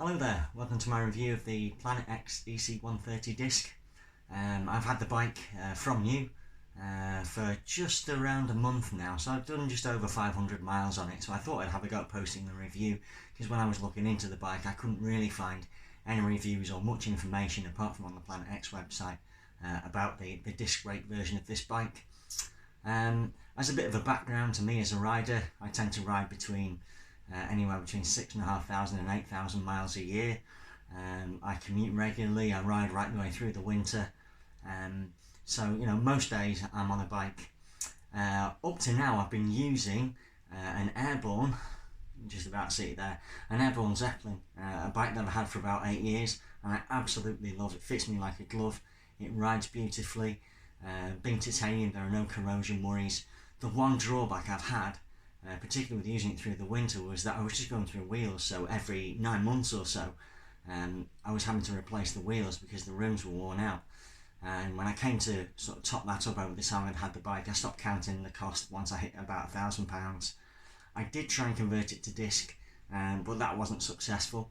Hello there, welcome to my review of the Planet X EC-130 disc. I've had the bike from you for just around a month now, so I've done just over 500 miles on it, so I thought I'd have a go at posting the review, because when I was looking into the bike I couldn't really find any reviews or much information apart from on the Planet X website about the disc brake version of this bike. As a bit of a background to me as a rider, I tend to ride between anywhere between 6,500 and 8,000 miles a year. I commute regularly, I ride right the way through the winter. So, most days I'm on a bike. Up to now I've been using an airborne, just about to see it there, an airborne Zeppelin, a bike that I've had for about 8 years, and I absolutely love it. It fits me like a glove, it rides beautifully, being titanium, there are no corrosion worries. The one drawback I've had, particularly with using it through the winter, was that I was just going through wheels, so every 9 months or so I was having to replace the wheels because the rims were worn out. And when I came to sort of top that up over the time I'd had the bike, I stopped counting the cost once I hit about £1,000. I did try and convert it to disc, but that wasn't successful.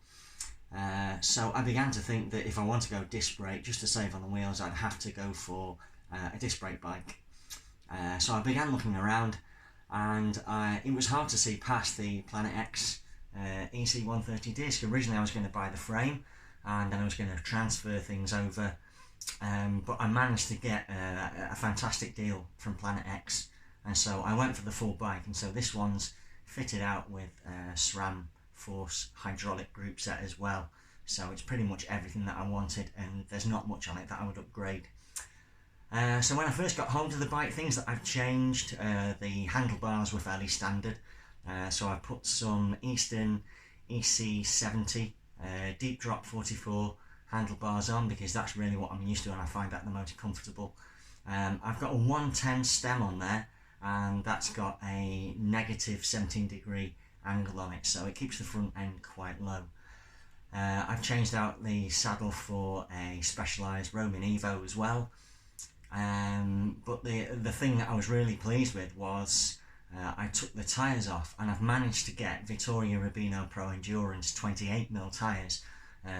So I began to think that if I want to go disc brake, just to save on the wheels, I'd have to go for a disc brake bike. So I began looking around, and it was hard to see past the Planet X EC-130 disc. Originally I was going to buy the frame and then I was going to transfer things over, but I managed to get a fantastic deal from Planet X, and so I went for the full bike. And so this one's fitted out with SRAM Force hydraulic group set as well, so it's pretty much everything that I wanted, and there's not much on it that I would upgrade. So when I first got hold of the bike, things that I've changed, the handlebars were fairly standard, so I put some Eastern EC-130E deep drop 44 handlebars on, because that's really what I'm used to and I find that the most comfortable. I've got a 110 stem on there, and that's got a negative 17-degree angle on it, so it keeps the front end quite low. I've changed out the saddle for a Specialized Roman Evo as well. But the thing that I was really pleased with was I took the tyres off, and I've managed to get Vittoria Rubino Pro Endurance 28mm tyres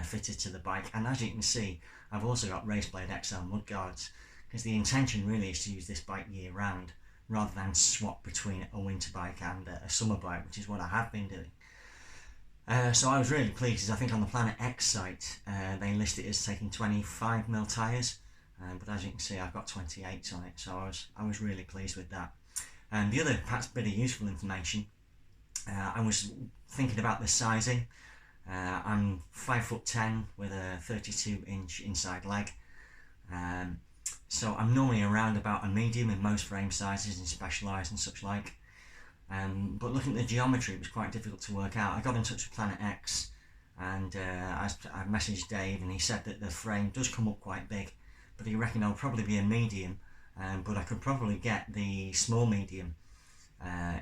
fitted to the bike. And as you can see, I've also got Raceblade XL mudguards, because the intention really is to use this bike year round rather than swap between a winter bike and a summer bike, which is what I have been doing. So I was really pleased, because I think on the Planet X site they list it as taking 25mm tyres. But as you can see, I've got 28s on it, so I was really pleased with that. And the other perhaps bit of useful information, I was thinking about the sizing. I'm 5'10" with a 32-inch inside leg, so I'm normally around about a medium in most frame sizes and Specialized and such like. But looking at the geometry, it was quite difficult to work out. I got in touch with Planet X, and I messaged Dave, and he said that the frame does come up quite big, but he reckoned I'll probably be a medium, but I could probably get the small medium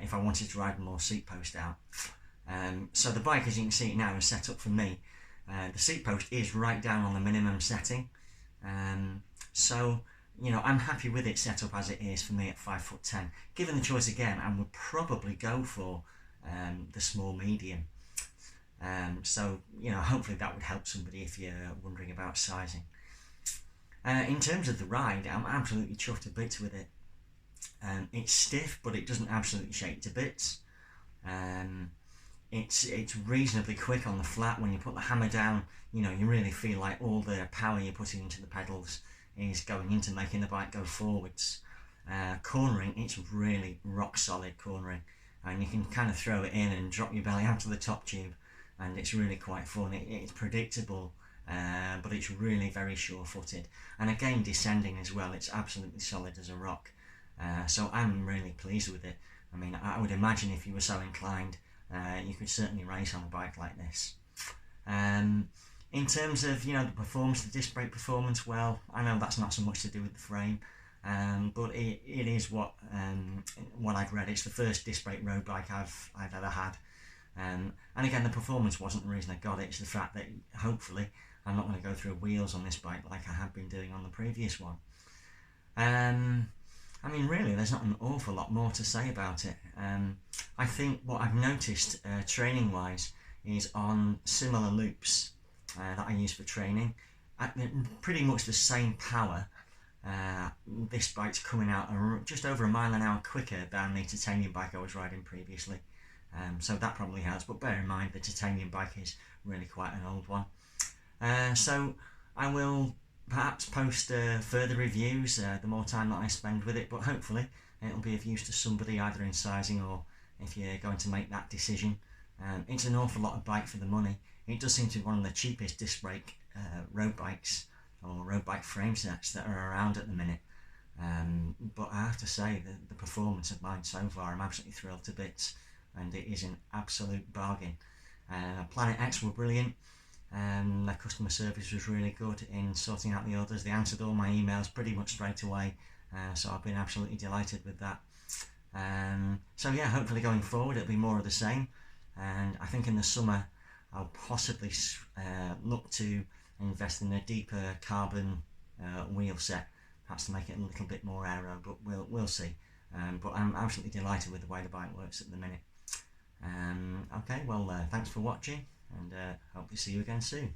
if I wanted to ride more seat post out. So the bike, as you can see it now, is set up for me. The seat post is right down on the minimum setting, so I'm happy with it set up as it is for me at 5'10". Given the choice again, I would probably go for the small medium. So hopefully that would help somebody if you're wondering about sizing. In terms of the ride, I'm absolutely chuffed to bits with it. It's stiff, but it doesn't absolutely shake to bits. It's reasonably quick on the flat. When you put the hammer down, you really feel like all the power you're putting into the pedals is going into making the bike go forwards. Cornering, it's really rock solid cornering, and you can kind of throw it in and drop your belly onto the top tube, and it's really quite fun. It's predictable, but it's really very sure-footed, and again descending as well, it's absolutely solid as a rock. So I'm really pleased with it. I mean, I would imagine if you were so inclined, you could certainly race on a bike like this. In terms of the performance, the disc brake performance, well, I know that's not so much to do with the frame, but it is what I've read. It's the first disc brake road bike I've ever had, and again, the performance wasn't the reason I got it. It's the fact that hopefully I'm not going to go through wheels on this bike like I have been doing on the previous one. I mean, really, there's not an awful lot more to say about it. I think what I've noticed training-wise is on similar loops that I use for training at pretty much the same power. This bike's coming out just over a mile an hour quicker than the titanium bike I was riding previously, so that probably helps, but bear in mind the titanium bike is really quite an old one. So I will perhaps post further reviews the more time that I spend with it, but hopefully it'll be of use to somebody either in sizing or if you're going to make that decision. It's an awful lot of bike for the money. It does seem to be one of the cheapest disc brake road bikes or road bike frame sets that are around at the minute, but I have to say that the performance of mine so far, I'm absolutely thrilled to bits, and it is an absolute bargain. Planet X were brilliant. Their customer service was really good in sorting out the orders. They answered all my emails pretty much straight away, so I've been absolutely delighted with that. So yeah, hopefully going forward it'll be more of the same, and I think in the summer I'll possibly look to invest in a deeper carbon wheel set, perhaps to make it a little bit more aero, but we'll see. But I'm absolutely delighted with the way the bike works at the minute. Okay, well thanks for watching, and hope to see you again soon.